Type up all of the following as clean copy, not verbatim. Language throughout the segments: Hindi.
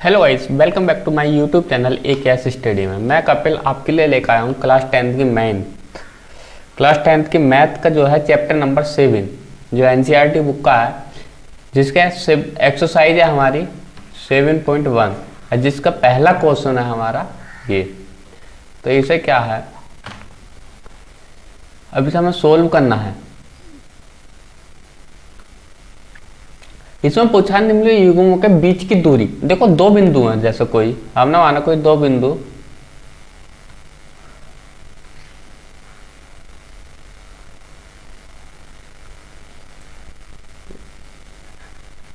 Hello guys, welcome back to my YouTube channel A K S study में। मैं कपिल आपके लिए लेकर आया हूँ क्लास 10th की मैथ का जो है चैप्टर नंबर 7 जो एनसीईआरटी बुक का है, जिसके एक्सरसाइज है हमारी 7.1, जिसका पहला क्वेश्चन है हमारा ये। तो इसे क्या है, अभी से हमें सोल्व करना है। इसमें पूछा निम्न युग्मों के बीच की दूरी। देखो दो बिंदु हैं, जैसे कोई हमने माना कोई दो बिंदु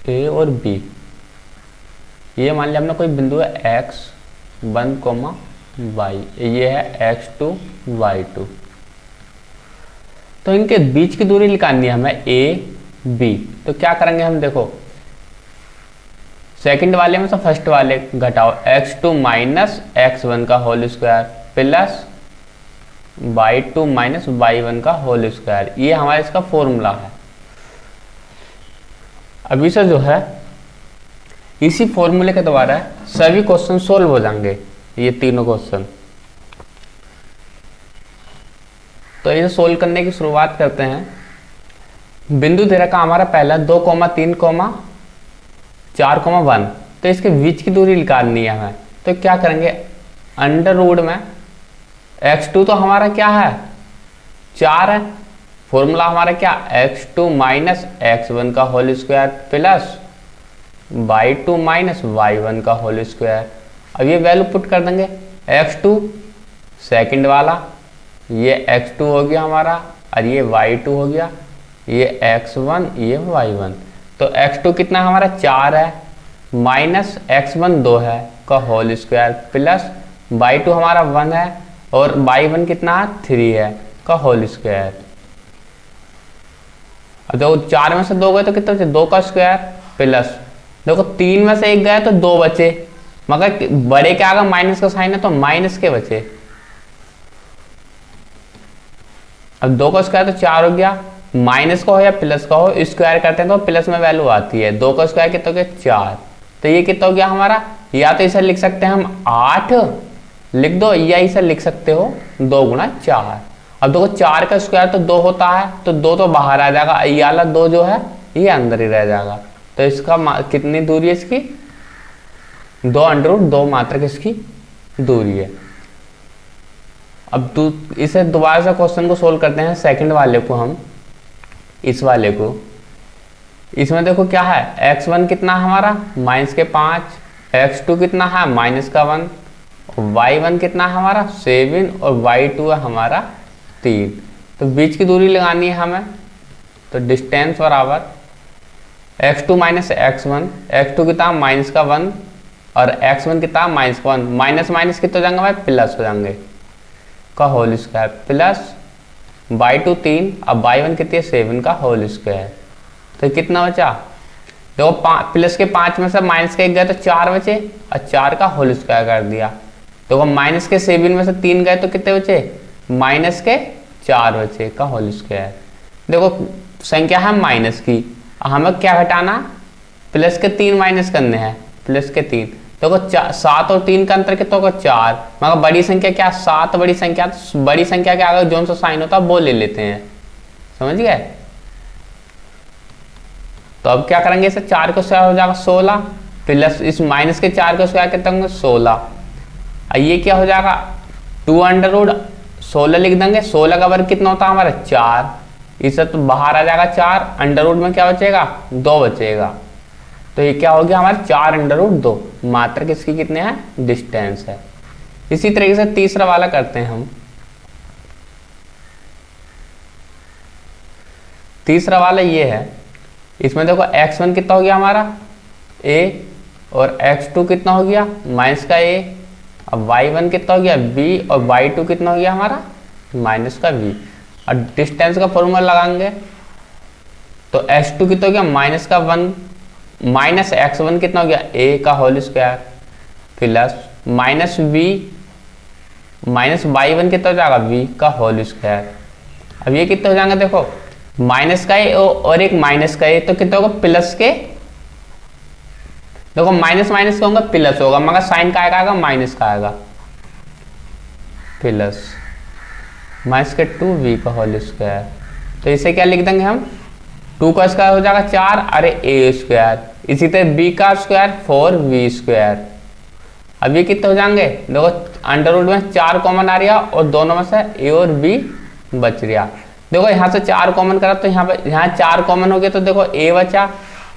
ए और बी, ये मान लिया हमने कोई बिंदु है x1, y, ये है x2, y2। तो इनके बीच की दूरी निकालनी है हमें a b। तो क्या करेंगे हम, देखो सेकंड वाले में से फर्स्ट वाले घटाओ, x2 माइनस x1 का whole square plus y2 minus y1 का होल स्क्वायर, ये हमारा इसका फॉर्मूला है। अभी से जो है इसी फॉर्मूले के द्वारा सभी क्वेश्चन सोल्व हो जाएंगे, ये तीनों क्वेश्चन। तो इसे सोल्व करने की शुरुआत करते हैं। बिंदु दे रखा हमारा पहला 2, 3, 4, 1। तो इसके बीच की दूरी निकालनी है हमें। तो क्या करेंगे, अंडर रूट में x2 तो हमारा क्या है 4 है, फॉर्मूला हमारा क्या x2 माइनस x1 का whole square plus y2 minus y1 का होल स्क्वायर। अब ये वैल्यू पुट कर देंगे, x2 सेकंड वाला, ये x2 हो गया हमारा, और ये y2 हो गया, ये x1, ये y1। तो x2 कितना हमारा 4 है, माइनस x1 2 है का होल स्क्वायर प्लस y2 हमारा 1 है, और y1 कितना है 3 है का होल स्क्वायर। अब देखो 4 में से 2 गए तो कितना बचे, 2 का स्क्वायर प्लस, देखो 3 में से 1 गए तो 2 बचे, मगर बड़े के आगे माइनस का साइन है तो माइनस के बचे। अब 2 का स्क्वायर तो 4 हो गया, माइनस का हो या प्लस का हो स्क्वायर करते हैं तो प्लस में वैल्यू आती है। 2 का स्क्वायर कितना हो गया 4, तो ये कितना हो गया हमारा, या तो इसे लिख सकते हैं हम 8 लिख दो, या इसे लिख सकते हो 2 गुणा 4। अब देखो 4 का स्क्वायर तो 2 होता है, तो 2 तो बाहर आ जाएगा, ये वाला 2 जो है ये अंदर ही रह जाएगा। तो इसका कितनी दूरी है इसकी, 2 अंडर रूट 2 मात्रक इसकी दूरी है। अब इसे दोबारा से क्वेश्चन को सोल्व करते हैं, सेकंड वाले को हम, इस वाले को। इसमें देखो क्या है, x1 कितना हमारा माइनस के 5, x2 कितना है माइनस का 1, y1 कितना है हमारा 7, और y2 है हमारा 3। तो बीच की दूरी लगानी है हमें, तो डिस्टेंस बराबर x2 माइनस x1, x2 कितना माइनस का 1, और x1 कितना माइनस का 1, माइनस माइनस कितना हो जाएंगे भाई, प्लस हो जाएंगे का होल स्क्वायर प्लस y2 3, अब y1 कितनी है 7 का होल स्क्वायर। तो कितना बचा, देखो प्लस के 5 में से माइनस के 1 गए तो 4 बचे, और 4 का होल स्क्वायर कर दिया। तो माइनस के 7 में से 3 गए तो कितने बचे, माइनस के 4 बचे का होल स्क्वायर। देखो संख्या है माइनस की, हमें क्या घटाना, प्लस के 3 माइनस करने हैं, प्लस के 3। देखो 7 और 3 का अंतर कितना होगा 4, मगर बड़ी संख्या क्या 7 बड़ी संख्या, तो बड़ी संख्या के आगे जो सा साइन होता है वो ले लेते हैं, समझ गए। तो अब क्या करेंगे, इसे 4 का स्क्वायर हो जाएगा 16, प्लस इस माइनस के 4 का स्क्वायर कितना होंगे 16, और ये क्या हो जाएगा 2 अंडर रूट 16 लिख देंगे। 16 का वर्ग कितना होता है हमारा 4, इसे तो बाहर आ जाएगा 4, अंडर रूट में क्या बचेगा 2 बचेगा। तो ये क्या हो गया हमारा 4 अंडर रूट 2, मात्रक इसकी कितने हैं डिस्टेंस है। इसी तरीके से तीसरा वाला करते हैं हम। तीसरा वाला ये है, इसमें देखो x1 कितना हो गया हमारा a, और x2 कितना हो गया माइनस का a, अब y1 कितना हो गया b, और y2 कितना हो गया हमारा माइनस का b। और डिस्टेंस का फॉर्मूला लगाएंगे तो x2 कितना हो गया माइनस का 1, माइनस x1 कितना हो गया a का whole square plus minus b, minus y1 कितना हो जाएगा b का होल स्क्वायर। अब ये कितना हो जाएगा, देखो माइनस का a और एक माइनस का a, तो कितना होगा प्लस के देखो माइनस माइनस क्या होगा, प्लस होगा, मगर साइन का आएगा माइनस का आएगा, प्लस माइनस के 2v का होल स्क्वायर। तो इसे क्या लिख देंगे हम, 2 का स्क्वायर हो जाएगा 4, अरे a स्क्वायर, इसी तरह b का स्क्वायर 4v स्क्वायर। अब ये कितने हो जाएंगे, देखो अंडर रूट में 4 कॉमन आ रहा और दोनों में से a और b बच रहा। देखो यहाँ से 4 कॉमन करा तो यहाँ पे, यहाँ 4 कॉमन हो गया तो देखो a बचा,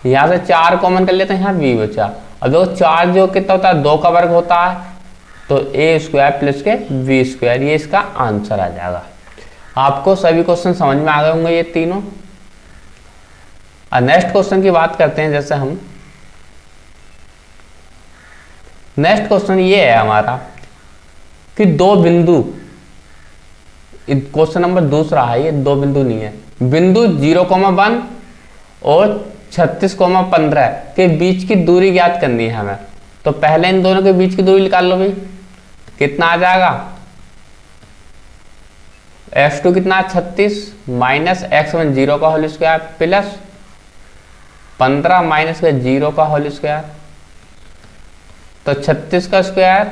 यहाँ से 4 कॉमन कर लिया तो यहाँ b बचा। अब देखो 4 जो कितना होता है, 2 का वर्ग होता है, तो a स्क्वायर प्लस के v स्क्वायर, ये इसका आंसर आ जाएगा। आपको सभी क्वेश्चन समझ में आ गए होंगे ये तीनों। नेक्स्ट क्वेश्चन की बात करते हैं। जैसे हम नेक्स्ट क्वेश्चन ये है हमारा कि दो बिंदु, क्वेश्चन नंबर दूसरा है ये, दो बिंदु नहीं है, बिंदु 0,1 और 36,15 के बीच की दूरी ज्ञात करनी है हमें। तो पहले इन दोनों के बीच की दूरी निकाल लो भाई, कितना आ जाएगा, x2 कितना 36 माइनस x1 0 का होल स्क्वायर प्लस 15 माइनस का 0 का होल स्क्वायर, तो 36 का स्क्वायर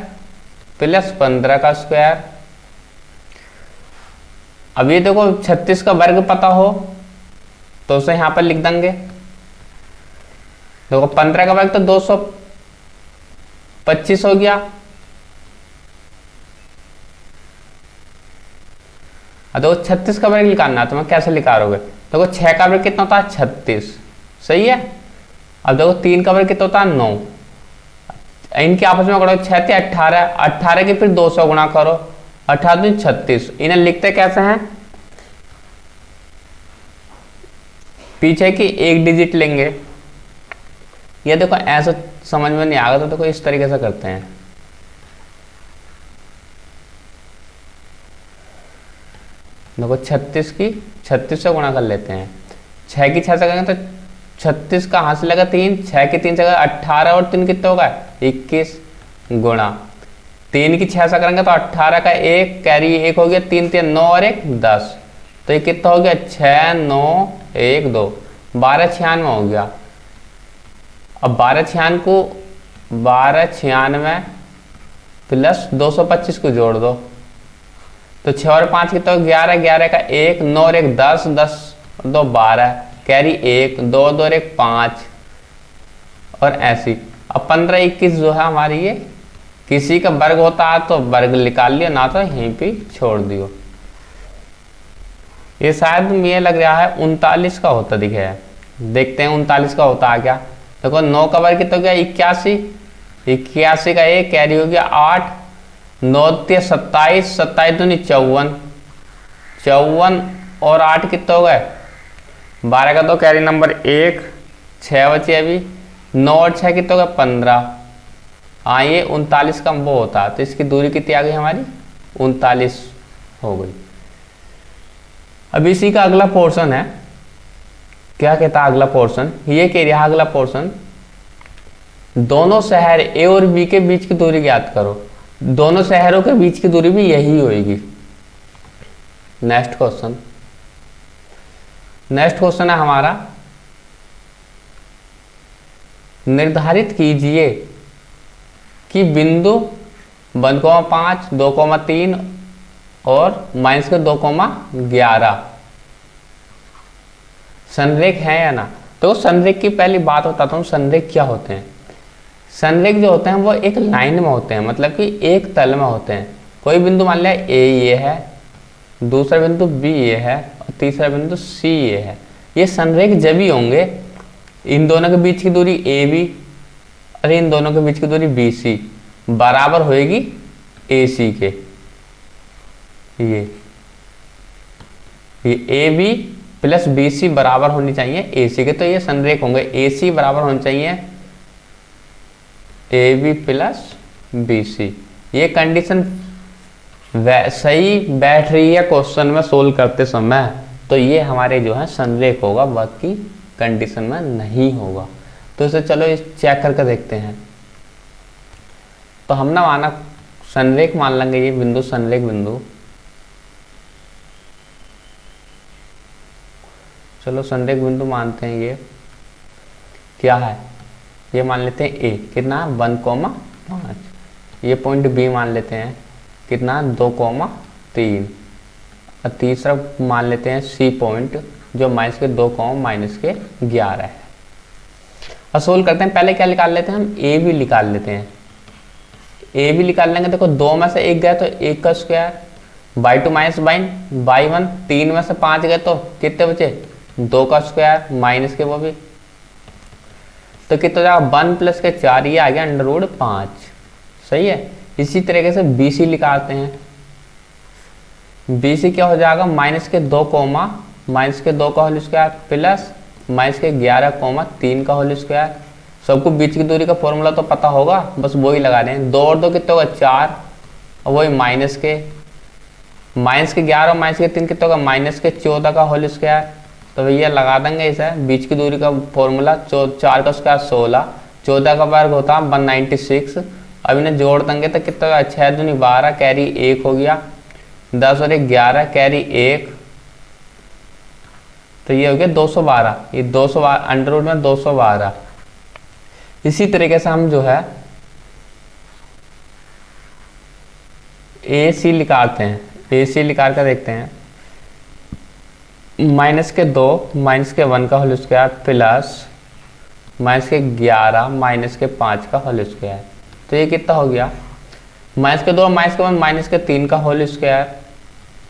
प्लस 15 का स्क्वायर। अब ये देखो 36 का वर्ग पता हो तो उसे यहां पर लिख देंगे। देखो 15 का वर्ग तो 225 हो गया, देखो 36 का वर्ग निकालना तो मैं कैसे निकालोगे, देखो 6 का वर्ग कितना होता है 36, सही है। अब देखो 3 का वर्ग कितना होता है 9, इनके आपस में करो 6 थे 18, 18 के फिर 200 गुणा करो, 18 36। इन्हें लिखते कैसे हैं, पीछे की एक डिजिट लेंगे, ये देखो ऐसा समझ में नहीं आएगा तो देखो इस तरीके से करते हैं। देखो 36 की 36 से गुणा कर लेते हैं, 6 की 6 से करेंगे तो 36 का हाथ से लगा 3, 6 की 3 से 18 और 3 कितना होगा 21 गुणा 3 की 6 से करेंगे तो 18 का 1 कैरी 1 हो गया, 3 3 9 और 1 10, तो ये कितना हो गया 6 9 1 2 12 96 हो गया। अब 12 96 को 12 96 प्लस 225 को जोड़ दो तो 6 और 5 कितना 11, 11 का 1 9 और 1 10, 10 2 12 कैरी 1 2 2 और 1 5 और ऐसी। अब 15 21 जो है हमारी, ये किसी का वर्ग होता है तो वर्ग निकाल लियो, ना तो यहीं पे छोड़ दियो। ये शायद मुझे लग रहा है 39 का होता दिखे है, देखते हैं 39 का होता है क्या। देखो 9 का वर्ग कितना हो गया 81, 81 का 1 कैरी हो गया 8, 9 27, 27 दूनी 54, 54 और 8 कितना हो गए 12 का, तो कैरी नंबर 1 6 बचे अभी, 9 और 6 कितना हो गया 15। हाँ ये 39 का वो होता है, तो इसकी दूरी कितनी आ गई हमारी 39 हो गई। अब इसी का अगला पोर्शन है, क्या कहता है अगला पोर्शन, ये कह रहा है अगला पोर्शन, दोनों शहर ए और बी के बीच की दूरी ज्ञात करो। दोनों शहरों के बीच की दूरी भी यही होगी। नेक्स्ट क्वेश्चन, नेक्स्ट क्वेश्चन है हमारा, निर्धारित कीजिए कि बिंदु 1,5 2,3 और माइनस के 2,11 संरेख है या ना। तो संरेख की पहली बात बताता हूँ, संरेख क्या होते हैं। संरेख जो होते हैं वो एक लाइन में होते हैं, मतलब कि एक तल में होते हैं। कोई बिंदु मान लिया ए ये है, दूसरा बिंदु बी ये है और तीसरा बिंदु सी ये है। ये संरेख जब ही होंगे इन दोनों के बीच की दूरी ए बी और इन दोनों के बीच की दूरी बी सी बराबर होएगी ए सी के। ये A B plus B C बराबर होनी चाहिए ए सी के, तो ये संरेख होंगे। ए सी बराबर होनी चाहिए A B plus B C. ये कंडीशन सही बैठ रही है क्वेश्चन में सोल्व करते समय, तो ये हमारे जो है संरेख होगा, बाकी कंडीशन में नहीं होगा। तो इसे चलो इस चेक करके देखते हैं। तो हम ना माना संरेख मान लेंगे, ये बिंदु संरेख बिंदु, चलो संरेख बिंदु मानते हैं। ये क्या है, ये मान लेते हैं ए कितना 1,5, ये पॉइंट बी मान लेते हैं कितना 2,3, और तीसरा मान लेते हैं सी पॉइंट जो -2,-11 है। और सोल्व करते हैं। पहले क्या निकाल लेते हैं हम, ए भी निकाल लेते हैं। ए भी निकाल लेंगे। देखो 2 में से 1 गया तो 1 का स्क्वायर, बाई 2 माइनस बाई 1, 3 में से 5 गए तो कितने बचे 2 का स्क्वायर माइनस के वो भी, तो कितना हो जाएगा 1 प्लस के 4, ये आ गया √5। सही है। इसी तरीके से बी सी निकालते हैं। बी सी क्या हो जाएगा -2 का होल स्क्वायर प्लस -11,3 का होल स्क्वायर। सबको बीच की दूरी का फॉर्मूला तो पता होगा, बस वही लगा रहे हैं। 2 और 2 कितने होगा 4, और वही -11 और -3 कितने होगा -14 का होल स्क्वायर। तो भैया लगा देंगे इसे, बीच की दूरी का फॉर्मूला 4 का स्क्वायर 16, 14 का वर्ग होता है 196। अब इन्हें जोड़ देंगे तो कितना होगा 6 दूनी 12, कैरी 1 हो गया, 10 और 11 कैरी 1, तो ये हो गया 212। ये 212 अंडर में 212। इसी तरीके से हम जो है ए सी निकालते हैं। ए सी निकाल कर देखते हैं। -2 का होल स्क्वायर प्लस -11 -5 का होल स्क्वायर, तो ये कितना हो गया -2 -3 का होल स्क्वायर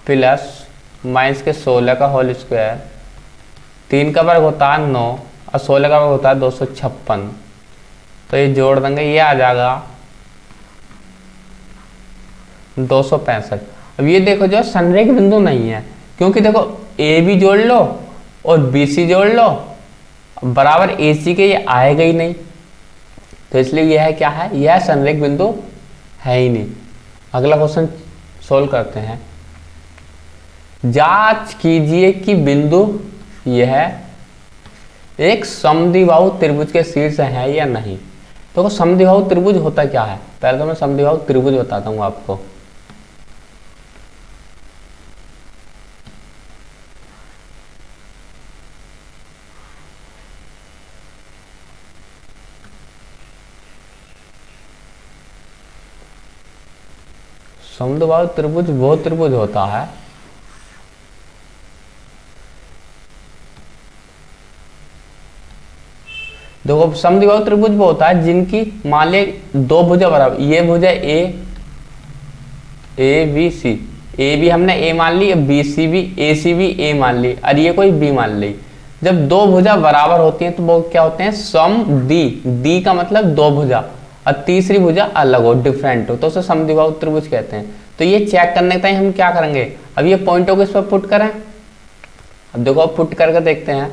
प्लस -16 का होल स्क्वायर। 3 का वर्ग होता है 9 और 16 का वर्ग होता है 256, तो ये जोड़ देंगे, ये आ जाएगा 265। अब ये देखो जो संरेख बिंदु नहीं है, क्योंकि देखो ए भी जोड़ लो और बी सी जोड़ लो बराबर ए सी के, ये आएगा ही नहीं, तो इसलिए यह है क्या है, यह संरेख बिंदु है ही नहीं। अगला क्वेश्चन सोल्व करते हैं। जांच कीजिए कि बिंदु यह एक समद्विबाहु त्रिभुज के शीर्ष है या नहीं। तो समद्विबाहु त्रिभुज होता क्या है, पहले तो मैं समद्विबाहु त्रिभुज बताता हूँ आपको। समद्विबाहु त्रिभुज वो त्रिभुज होता है देखो, समद्विबाहु त्रिभुज वो होता है जिनकी मान ले 2 भुजा बराबर, ये भुजा ए बी सी, ए भी हमने ए मान ली, बी सी भी ए सी भी ए मान ली, और ये कोई बी मान ली। जब 2 भुजा बराबर होती हैं तो वो क्या होते हैं दी का मतलब 2 भुजा, और तीसरी भुजा अलग हो, डिफरेंट हो, तो उसे समद्विबाहु त्रिभुज कहते हैं। तो ये चेक करने के टाइम हम क्या करेंगे, अब ये पॉइंटों को इस पर पुट करें। अब देखो पुट करके देखते हैं।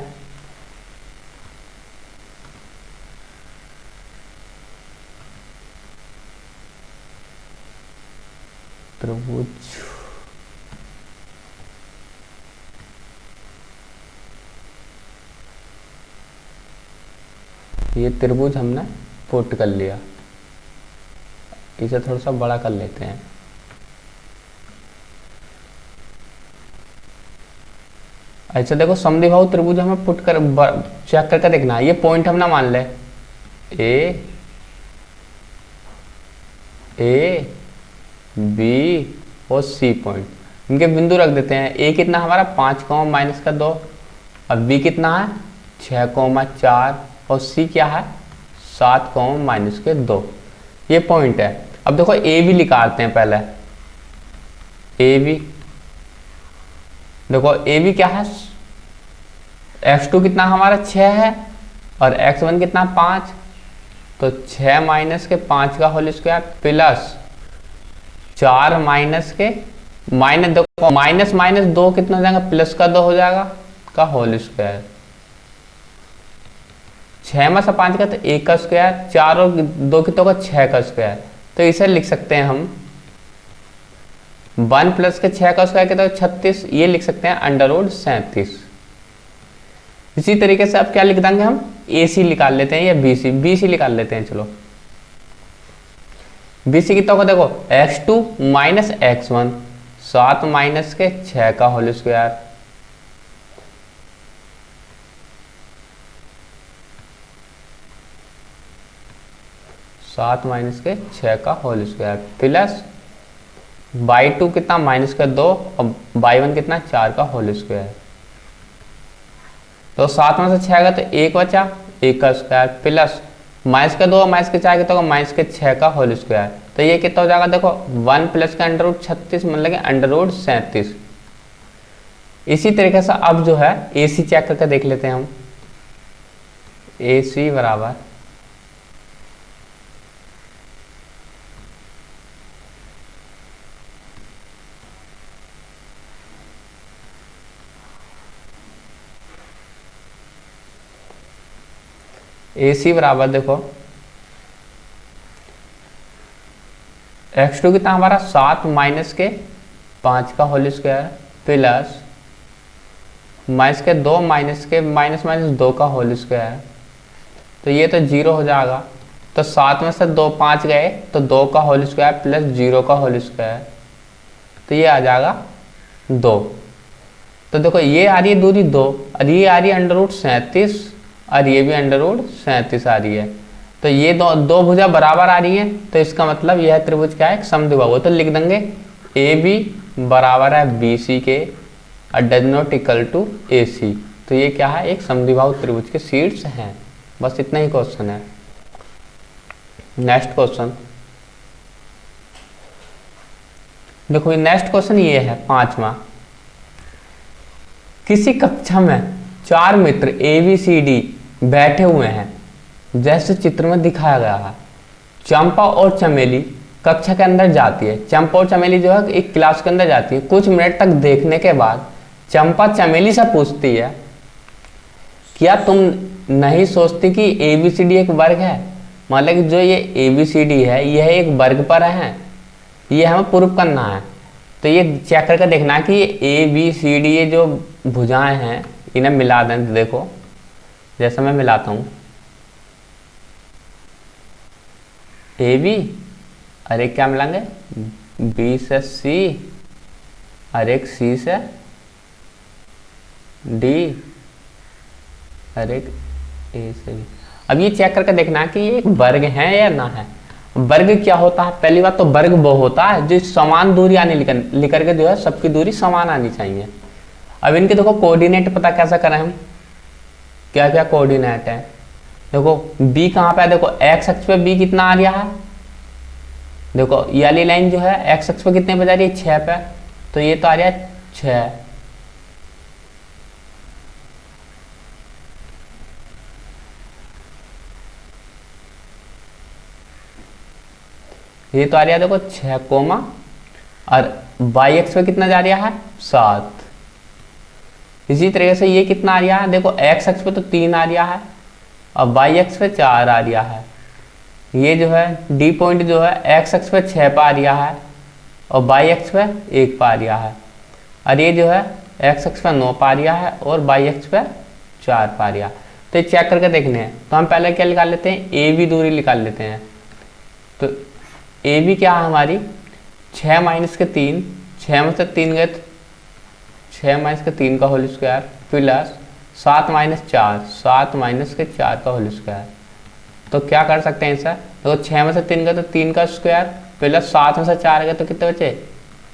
त्रिभुज ये त्रिभुज हमने पुट कर लिया, इसे थोड़ा सा बड़ा कर लेते हैं। अच्छा देखो समद्विबाहु त्रिभुज हमें पुट कर चेक करके देखना है। ये पॉइंट हम ना मान ले ए बी और सी पॉइंट, इनके बिंदु रख देते हैं। ए कितना हमारा 5, -2, और बी कितना है 6, 4, और सी क्या है 7, -2। ये पॉइंट है। अब देखो ए बी निकालते हैं पहले। ए बी देखो ए बी क्या है, x2 कितना हमारा 6 है और x1 कितना 5, तो 6 - 5 का होल स्क्वायर प्लस 4 देखो -2 कितना हो जाएगा, प्लस का 2 हो जाएगा का होल स्क्वायर। 6 में से 5 का तो 1 का स्क्वायर, 4 और 2 कितना होगा 6 का स्क्वायर। तो इसे लिख सकते हैं हम 1 प्लस के 6 का स्क्वायर कितना 36, ये लिख सकते हैं √37। इसी तरीके से अब क्या लिख देंगे हम, ए सी निकाल लेते हैं या बी सी निकाल लेते हैं। चलो बी सी कितना होगा, देखो x2 - x1 7 के 6 का होल स्क्वायर, 7 माइनस के 6 का होल स्क्वायर प्लस बाई 2 कितना माइनस का 2 और बाई 1 कितना 4 का होल स्क्वायर। तो 7 में से 6 गया तो 1 बचा, 1 का स्क्वायर प्लस माइनस का 2 माइनस के 4 कितना होगा माइनस के 6 का होल स्क्वायर। तो ये कितना हो जाएगा देखो 1 प्लस का अंडर रूट 36 मतलब अंडर रूट 37। इसी तरीके से अब जो है ए सी चेक करके देख लेते हैं हम। ए सी बराबर ए सी बराबर देखो x2 कितना हमारा 7 माइनस के 5 का होल स्क्वायर प्लस माइनस के 2 माइनस के माइनस माइनस 2 का होल स्क्वायर। तो ये तो 0 हो जाएगा। तो 7 में से 2 5 गए तो 2 का होल स्क्वायर प्लस 0 का होल स्क्वायर, तो ये आ जाएगा 2। तो देखो ये आ रही है दूरी 2 और ये आ रही है अंडर रूट 37 और ये भी अंडर रूट 37 आ रही है। तो ये दो भुजा बराबर आ रही है, तो इसका मतलब यह त्रिभुज क्या है समद्विबाहु। तो लिख देंगे ए बी बराबर है बी सी के और डज नॉट इक्वल टू ए सी। तो ये क्या है एक समद्विबाहु त्रिभुज के शीर्ष हैं। बस इतना ही क्वेश्चन है। नेक्स्ट क्वेश्चन देखो, नेक्स्ट क्वेश्चन ये है 5वां। किसी कक्षा में 4 मित्र ए बी सी डी बैठे हुए हैं जैसे चित्र में दिखाया गया है। चंपा और चमेली कक्षा के अंदर जाती है। चंपा और चमेली जो है एक क्लास के अंदर जाती है। कुछ मिनट तक देखने के बाद चंपा चमेली से पूछती है, क्या तुम नहीं सोचती कि ए बी सी डी एक वर्ग है? मतलब कि जो ये ए बी सी डी है यह एक वर्ग पर है, ये हमें प्रूफ करना है। तो ये चेक करके देखना है कि ए बी सी डी ये जो भुजाएं हैं इन्हें मिला दें। तो देखो जैसे मैं मिलाता हूँ ए बी, अरे क्या मिलाएंगे बी से सी और एक सी से डी और एक ए से डी। अब ये चेक करके देखना है कि ये एक वर्ग है या ना है। वर्ग क्या होता है? पहली बात तो वर्ग वो होता है जो समान दूरी आने लिखकर के जो है सबकी दूरी समान आनी चाहिए। अब इनके देखो कोऑर्डिनेट पता कैसे करें हम, क्या क्या कोऑर्डिनेट है। देखो b कहाँ पे है, देखो x अक्ष पे b कितना आ रहा है, देखो ये वाली लाइन जो है x अक्ष पे कितने पे जा रही है 6 पे, तो ये तो आ रहा है 6। ये तो आ रहा है देखो 6 कोमा, और y अक्ष पे कितना जा रहा है 7। इसी तरीके से ये कितना आ रहा है, देखो x अक्ष पे तो 3 आ रहा है और y अक्ष पे 4 आ रहा है। ये जो है D पॉइंट जो है x अक्ष पे 6 पे आ रहा है और y अक्ष पे 1 पे आ रहा है, और ये जो है x अक्ष पे 9 पे आ रहा है और y अक्ष पे 4 पे आ रहा है। तो ये चेक करके देखने हैं। तो हम पहले क्या निकाल लेते हैं, ए बी दूरी निकाल लेते हैं। तो ए बी क्या है हमारी 6 माइनस के 3, 6 में से 3 गए तो 6 माइनस के 3 का whole square plus 7 minus 4, 7 minus के 4 का होल स्क्वायर। तो क्या कर सकते हैं सर, तो 6 में से 3 गए तो 3 का स्क्वायर प्लस 7 में से 4 गए तो कितने बचे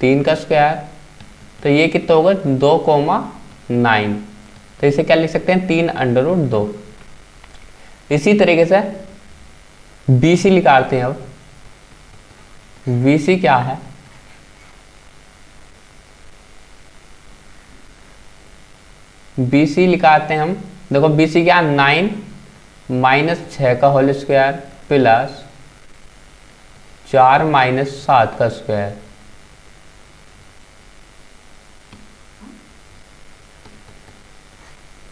3 का स्क्वायर। तो ये कितना होगा 2,9। तो इसे क्या लिख सकते हैं 3 अंडर रूट 2। इसी तरीके से बी सी निकालते हैं। अब बी सी क्या है, बी सी निकालते हैं हम। देखो बी सी क्या 9 माइनस 6 का होल स्क्वायर प्लस 4 माइनस 7 का स्क्वायर।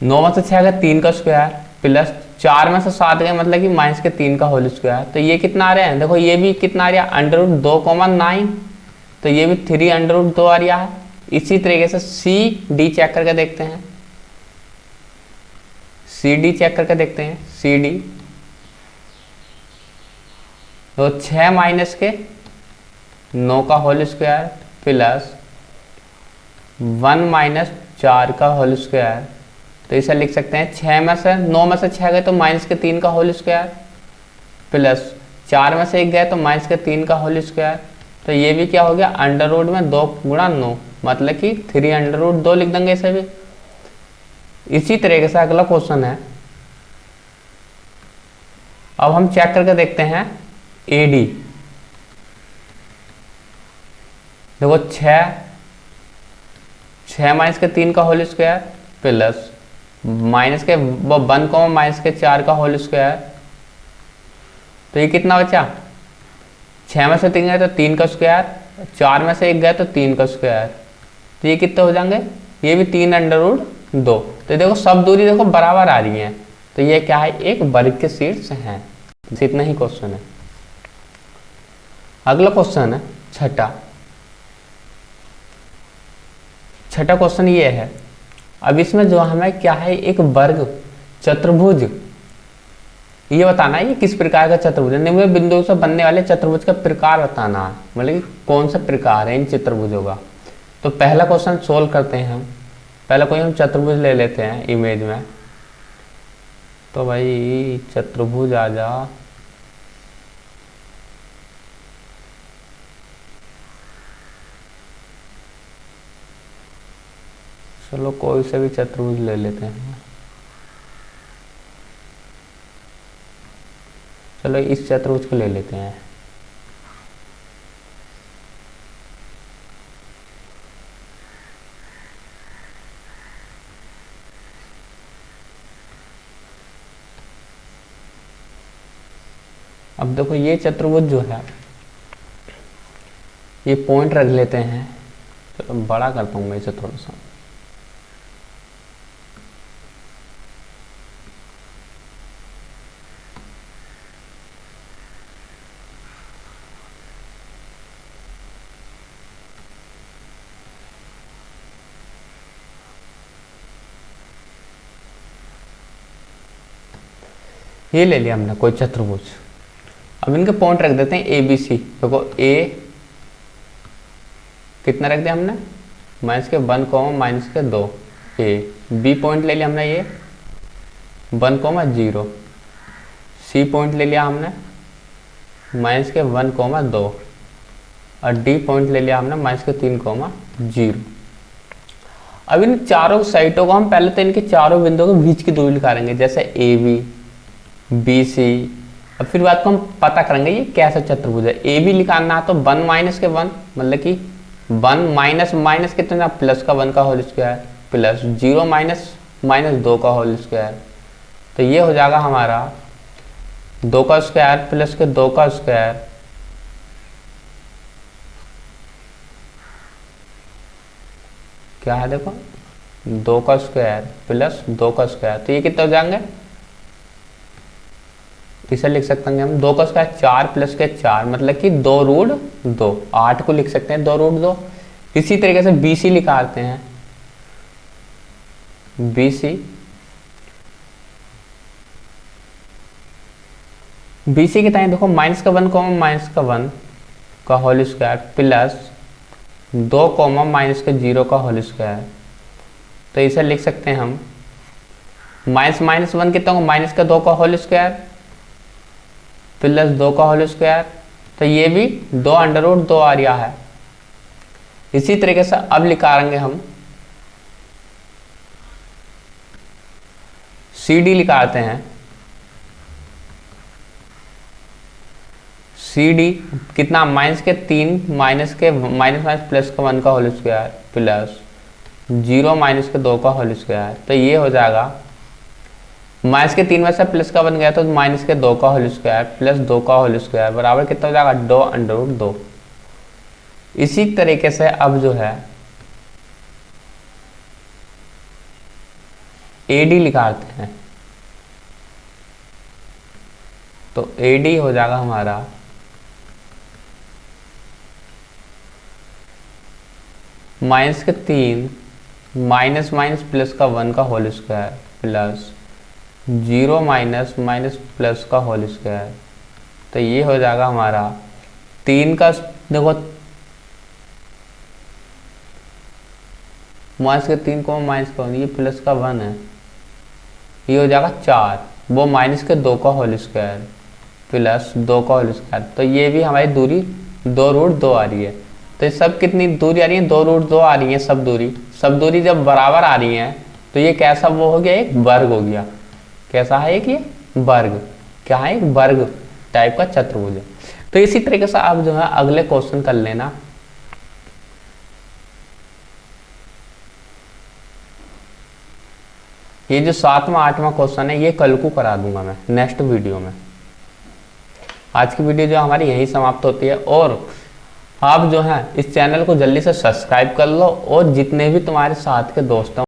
नौ में से 6 गए 3 का स्क्वायर प्लस 4 में से 7 गए मतलब कि माइनस के 3 का होल स्क्वायर। तो ये कितना आ रहा है, देखो ये भी कितना आ रहा है अंडर रूट 2,9, तो ये भी 3 अंडर रूट 2 आ रहा है। इसी तरीके से सी डी चेक करके देखते हैं, सी डी चेक करके देखते हैं। सी डी तो 6 माइनस के 9 का होल स्क्वायर प्लस 1 माइनस 4 का होल स्क्वायर। तो इसे लिख सकते हैं 6 में से 9 में से 6 गए तो माइनस के 3 का होल स्क्वायर प्लस 4 में से 1 गया तो माइनस के 3 का होल स्क्वायर, तो ये भी क्या हो गया अंडर रूट में 2 गुणा 9, मतलब कि 3 अंडर रूट 2 लिख देंगे इसे भी। इसी तरीके से अगला क्वेश्चन है, अब हम चेक करके देखते हैं एडी। देखो 6 माइनस के 3 का होल स्क्वायर प्लस माइनस के 1 को माइनस के 4 का होल स्क्वायर, तो ये कितना बचा, 6 में से 3 गए तो 3 का स्क्वायर, 4 में से 1 गया तो 3 का स्क्वायर, तो ये कितने हो जाएंगे, ये भी 3 अंडर रूट 2। तो देखो सब दूरी देखो बराबर आ रही है, तो ये क्या है, एक वर्ग के शीर्ष है। इतना ही क्वेश्चन है। अगला क्वेश्चन है छठा क्वेश्चन ये है, अब इसमें जो हमें क्या है, एक वर्ग चतुर्भुज, ये बताना है ये किस प्रकार का चतुर्भुज है, निम्न बिंदु से बनने वाले चतुर्भुज का प्रकार बताना है, मतलब कि कौन सा प्रकार है इन चतुर्भुजों का। तो पहला क्वेश्चन सोल्व करते हैं हम। पहले कोई हम चतुर्भुज ले लेते हैं इमेज में, तो भाई चतुर्भुज आ जा, चलो कोई से भी चतुर्भुज ले लेते हैं। चलो इस चतुर्भुज को ले लेते हैं। अब देखो ये चतुर्भुज जो है, ये पॉइंट रख लेते हैं। चलो बड़ा करता हूँ मैं इसे थोड़ा सा। ये ले लिया हमने कोई चतुर्भुज। अब इनके पॉइंट रख देते हैं ए बी सी। देखो ए कितना रख दिया हमने, माइनस के 1 कॉमा माइनस के 2, ए बी पॉइंट ले लिया हमने ये 1 कॉमा 0, सी पॉइंट ले लिया हमने माइनस के 1 कॉमा 2, और डी पॉइंट ले लिया हमने माइनस के 3 कॉमा 0। अब इन चारों साइटों को हम पहले तो इनके चारों बिंदुओं के बीच की दूरी निकालेंगे, जैसे ए बी बी सी। अब फिर बात को हम पता करेंगे ये कैसा चतुर्भुज है। ए बी निकालना है तो 1 माइनस के 1, मतलब कि 1 माइनस माइनस कितना, प्लस का 1 का whole square, plus 0 minus minus 2 का होल स्क्वायर, तो ये हो जाएगा हमारा 2 का स्क्वायर प्लस के 2 का स्क्वायर, क्या है देखो 2 का स्क्वायर प्लस 2 का स्क्वायर, तो ये कितना हो जाएंगे, इसे लिख सकते हैं हम 2 का स्क्वायर 4 प्लस के 4, मतलब कि 2 रूट 2, 8 को लिख सकते हैं 2 रूट 2। इसी तरीके से बी सी निकालते हैं। बी सी कितना है देखो, माइनस का 1 कॉमा माइनस का 1 का whole square plus 2 comma minus के 0 का होल स्क्वायर, तो इसे लिख सकते हैं हम माइनस माइनस 1 कितना होगा, माइनस का 2 का होल स्क्वायर प्लस 2 का होल स्क्वायर, तो ये भी 2 अंडर रूट 2 आ रहा है। इसी तरीके से अब निकालेंगे हम सी डी निकालते हैं। सी डी कितना, माइनस के 3 माइनस के माइनस माइनस प्लस का 1 का होल स्क्वायर प्लस 0 माइनस के 2 का होल स्क्वायर, तो ये हो जाएगा माइनस के 3 में से प्लस का 1 गया तो माइनस के 2 का होल स्क्वायर प्लस 2 का होल स्क्वायर बराबर कितना हो जाएगा, 2 अंडर रूट 2। इसी तरीके से अब जो है ए डी निकालते हैं, तो ए डी हो जाएगा हमारा माइनस के 3 माइनस माइनस प्लस का 1 का whole square plus 0 minus minus plus का होल स्क्वायर, तो ये हो जाएगा हमारा 3 का, देखो माइनस के 3 को माइनस का 1, ये प्लस का 1 है, ये हो जाएगा 4, वो माइनस के 2 का होल स्क्वायर प्लस 2 का होल स्क्वायर। तो ये भी हमारी दूरी 2√2 आ रही है। तो ये सब कितनी दूरी आ रही है, 2√2 आ रही है सब दूरी जब बराबर आ रही है तो ये कैसा वो हो गया, एक वर्ग हो गया। कैसा है एक, ये वर्ग, क्या है, एक वर्ग टाइप का चतुर्भुज है। तो इसी तरीके से आप जो है अगले क्वेश्चन कर लेना। ये जो 7वां 8वां क्वेश्चन है ये कल को करा दूंगा मैं नेक्स्ट वीडियो में। आज की वीडियो जो हमारी यही समाप्त होती है। और आप जो है इस चैनल को जल्दी से सब्सक्राइब कर लो और जितने भी तुम्हारे साथ के दोस्त हैं